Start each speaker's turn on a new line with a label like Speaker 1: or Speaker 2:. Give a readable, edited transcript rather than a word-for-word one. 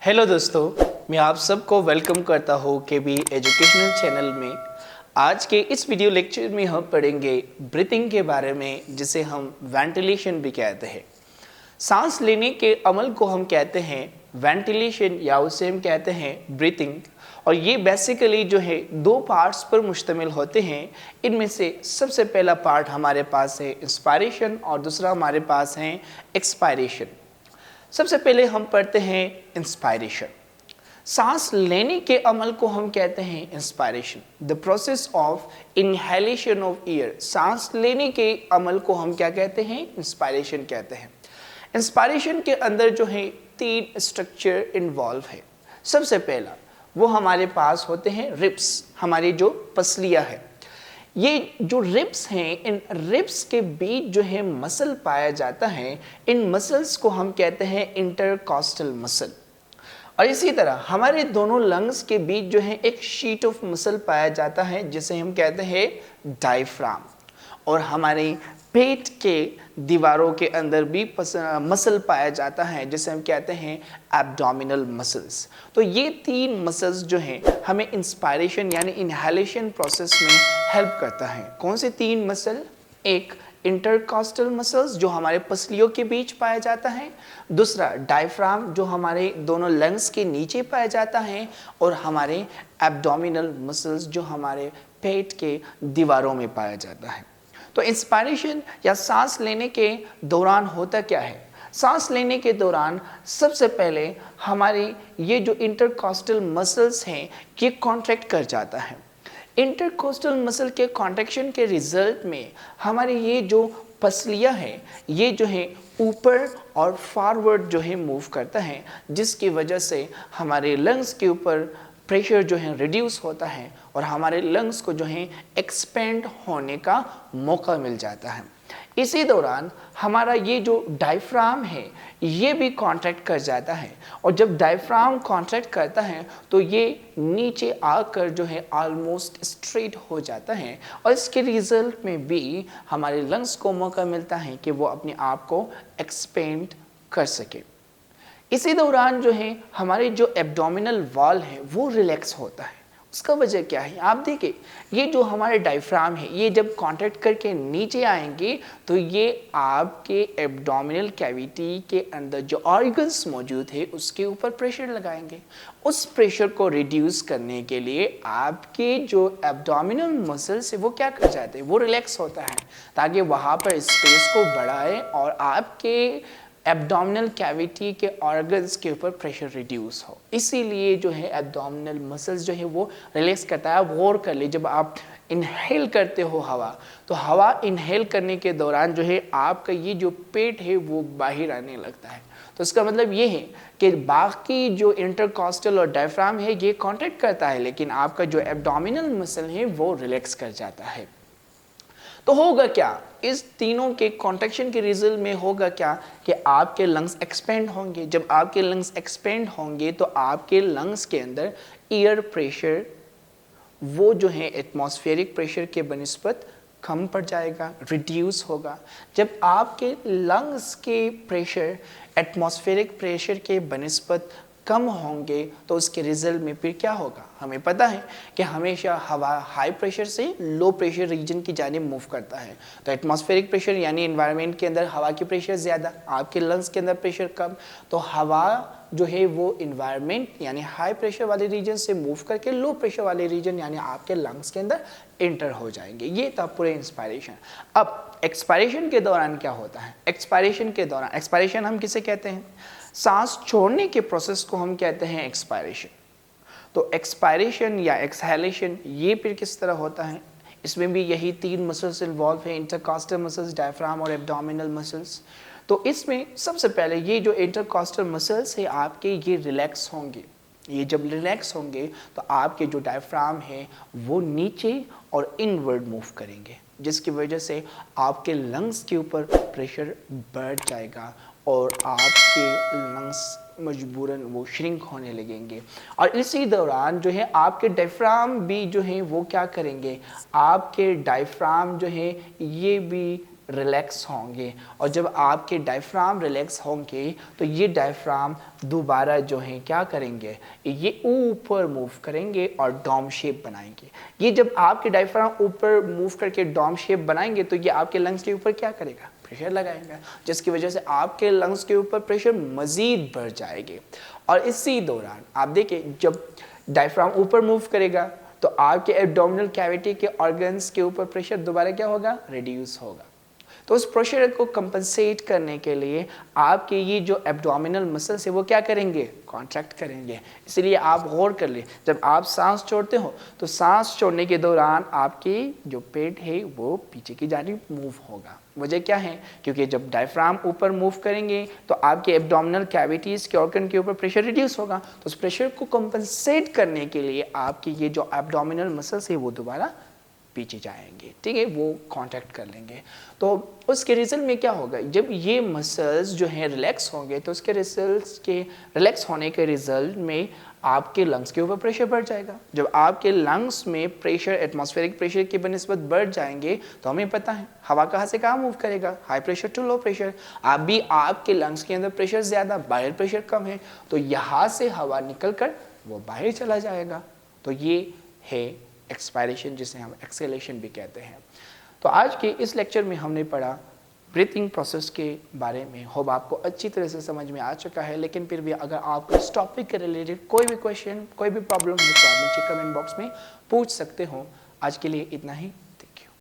Speaker 1: Hello दोस्तों, मैं आप सबको वेलकम करता हूँ के बी एजुकेशनल चैनल में। आज के इस वीडियो लेक्चर में हम पढ़ेंगे ब्रीथिंग के बारे में, जिसे हम वेंटिलेशन भी कहते हैं। सांस लेने के अमल को हम कहते हैं वेंटिलेशन या उसे हम कहते हैं ब्रीथिंग। और ये बेसिकली जो है दो पार्ट्स पर मुश्तमिल होते हैं। इनमें से सबसे पहला पार्ट हमारे पास है इंस्पायरेशन और दूसरा हमारे पास है एक्सपायरेशन। सबसे पहले हम पढ़ते हैं इंस्पायरेशन। सांस लेने के अमल को हम कहते हैं inspiration, the process of inhalation of air. सांस लेने के अमल को हम क्या कहते हैं? इंस्पायरेशन कहते हैं। इंस्पायरेशन के अंदर जो है तीन स्ट्रक्चर इन्वॉल्व है। सबसे पहला वो हमारे पास होते हैं रिब्स, हमारी जो पसलियाँ है। ये जो रिब्स हैं, इन रिब्स के बीच जो है मसल पाया जाता है। इन मसल्स को हम कहते हैं इंटरकॉस्टल मसल। और इसी तरह हमारे दोनों लंग्स के बीच जो है एक शीट ऑफ मसल पाया जाता है, जिसे हम कहते हैं डायफ्राम। और हमारे पेट के दीवारों के अंदर भी मसल पाया जाता है, जिसे हम कहते हैं एब्डोमिनल मसल्स। तो ये तीन मसल्स जो हैं हमें इंस्पायरेशन यानी इनहेलेशन प्रोसेस में हेल्प करता है। कौन से तीन मसल? एक इंटरकॉस्टल मसल्स जो हमारे पसलियों के बीच पाया जाता है, दूसरा डायफ्राम जो हमारे दोनों लंग्स के नीचे पाया जाता है, और हमारे एब्डोमिनल मसल्स जो हमारे पेट के दीवारों में पाया जाता है। तो इंस्पायरेशन या सांस लेने के दौरान होता क्या है? सांस लेने के दौरान सबसे पहले हमारे ये जो इंटरकॉस्टल मसल्स हैं ये कॉन्ट्रैक्ट कर जाता है। इंटरकोस्टल मसल के कॉन्ट्रैक्शन के रिजल्ट में हमारे ये जो पसलियाँ हैं ये जो है ऊपर और फॉरवर्ड जो है मूव करता है, जिसकी वजह से हमारे लंग्स के ऊपर प्रेशर जो है रिड्यूस होता है और हमारे लंग्स को जो है एक्सपेंड होने का मौका मिल जाता है। इसी दौरान हमारा ये जो डायफ्राम है ये भी कॉन्ट्रैक्ट कर जाता है, और जब डायफ्राम कॉन्ट्रैक्ट करता है तो ये नीचे आकर जो है ऑलमोस्ट स्ट्रेट हो जाता है, और इसके रिजल्ट में भी हमारे लंग्स को मौका मिलता है कि वो अपने आप को एक्सपेंड कर सके। इसी दौरान जो है हमारे जो एब्डोमिनल वॉल है वो रिलैक्स होता है। उसका वजह क्या है? आप देखिए, ये जो हमारे डायफ्राम है ये जब कॉन्ट्रैक्ट करके नीचे आएंगे तो ये आपके एब्डोमिनल कैविटी के अंदर जो ऑर्गन्स मौजूद है उसके ऊपर प्रेशर लगाएंगे। उस प्रेशर को रिड्यूस करने के लिए आपके जो एब्डोमिनल मसल्स है वो क्या कर जाते हैं? वो रिलैक्स होता है, ताकि वहाँ पर स्पेस को बढ़ाए और आपके एब्डोमिनल कैविटी के ऑर्गन्स के ऊपर प्रेशर रिड्यूस हो। इसीलिए जो है एब्डोमिनल मसल्स जो है वो रिलैक्स करता है। गौर कर लीजिए, जब आप इनहेल करते हो हवा, तो हवा इनहेल करने के दौरान जो है आपका ये जो पेट है वो बाहर आने लगता है। तो इसका मतलब ये है कि बाकी जो इंटरकॉस्टल और डायफ्राम है ये कॉन्ट्रैक्ट करता है, लेकिन आपका जो एब्डोमिनल मसल है वो रिलैक्स कर जाता है। तो होगा क्या? इस तीनों के कॉन्ट्रैक्शन के रिजल्ट में होगा क्या कि आपके लंग्स एक्सपेंड होंगे। जब आपके लंग्स एक्सपेंड होंगे तो आपके लंग्स के अंदर एयर प्रेशर वो जो है एटमॉस्फेरिक प्रेशर के बनिस्बत कम पड़ जाएगा, रिड्यूस होगा। जब आपके लंग्स के प्रेशर एटमॉस्फेरिक प्रेशर के बनिस्बत कम होंगे तो उसके रिजल्ट में फिर क्या होगा? हमें पता है कि हमेशा हवा हाई प्रेशर से लो प्रेशर रीजन की जानिब मूव करता है। तो एटमॉस्फेरिक प्रेशर यानी एनवायरनमेंट के अंदर हवा की प्रेशर ज़्यादा, आपके लंग्स के अंदर प्रेशर कम, तो हवा जो है वो एनवायरनमेंट यानी हाई प्रेशर वाले रीजन से मूव करके लो प्रेशर वाले रीजन यानी आपके लंग्स के अंदर एंटर हो जाएंगे। ये था पूरे इंस्पायरेशन। अब एक्सपायरेशन के दौरान क्या होता है? एक्सपायरेशन के दौरान, एक्सपायरेशन हम किसे कहते हैं? सांस छोड़ने के प्रोसेस को हम कहते हैं एक्सपायरेशन। तो एक्सपायरेशन या एक्सहेलेशन ये फिर किस तरह होता है? इसमें भी यही तीन मसल्स इन्वॉल्व हैं, इंटरकॉस्टल मसल्स, डायफ्राम और एब्डोमिनल मसल्स। तो इसमें सबसे पहले ये जो इंटरकॉस्टल मसल्स है आपके ये रिलैक्स होंगे। ये जब रिलैक्स होंगे तो आपके जो डायफ्राम है वो नीचे और इनवर्ड मूव करेंगे, जिसकी वजह से आपके लंग्स के ऊपर प्रेशर बढ़ जाएगा और आपके लंग्स मजबूरन वो श्रिंक होने लगेंगे। और इसी दौरान जो है आपके डायफ्राम भी जो है वो क्या करेंगे? आपके डायफ्राम जो है ये भी रिलैक्स होंगे, और जब आपके डायफ्राम रिलैक्स होंगे तो ये डायफ्राम दोबारा जो है क्या करेंगे, ये ऊपर मूव करेंगे और डोम शेप बनाएंगे। ये जब आपके डायफ्राम ऊपर मूव करके डोम शेप बनाएंगे तो ये आपके लंग्स के ऊपर क्या करेगा, प्रेशर लगाएगा, जिसकी वजह से आपके लंग्स के ऊपर प्रेशर मज़ीद बढ़ जाएगी। और इसी दौरान आप देखिए जब डायफ्राम ऊपर मूव करेगा तो आपके एब्डोमिनल कैविटी के ऑर्गन्स के ऊपर प्रेशर दोबारा क्या होगा, रिड्यूस होगा। तो उस प्रेशर को कंपनसेट करने के लिए आपके ये जो एब्डोमिनल मसल्स है वो क्या करेंगे, कॉन्ट्रैक्ट करेंगे। इसलिए आप गौर कर ले, जब आप सांस छोड़ते हो तो सांस छोड़ने के दौरान आपकी जो पेट है वो पीछे की जानिब मूव होगा। वजह क्या है, क्योंकि जब डायफ्राम ऊपर मूव करेंगे तो आपके एब्डोमिनल कैविटीज़ के ऑर्गन के ऊपर प्रेशर रिड्यूस होगा। तो उस प्रेशर को कंपनसेट करने के लिए आपकी ये जो एब्डोमिनल मसल्स है वो दोबारा पीछे जाएंगे, ठीक है, वो कांटेक्ट कर लेंगे। तो उसके रिजल्ट में क्या होगा, जब ये मसल्स जो हैं रिलैक्स होंगे तो उसके रिजल्ट के रिलैक्स होने के रिजल्ट में आपके लंग्स के ऊपर प्रेशर बढ़ जाएगा। जब आपके लंग्स में प्रेशर एटमॉस्फेरिक प्रेशर की बनिस्बत बढ़ जाएंगे तो हमें पता है हवा कहाँ से कहाँ मूव करेगा, high pressure to low pressure. आप भी आपके लंग्स के अंदर प्रेशर ज़्यादा, बाहर प्रेशर कम है, तो यहाँ से हवा निकल कर वो बाहर चला जाएगा। तो ये है एक्सपायरेशन, जिसे हम एक्सेलेशन भी कहते हैं। तो आज के इस लेक्चर में हमने पढ़ा ब्रीथिंग प्रोसेस के बारे में। होप आपको अच्छी तरह से समझ में आ चुका है, लेकिन फिर भी अगर आपको इस टॉपिक के रिलेटेड कोई भी क्वेश्चन, कोई भी प्रॉब्लम है तो आप नीचे कमेंट बॉक्स में पूछ सकते हो। आज के लिए इतना ही।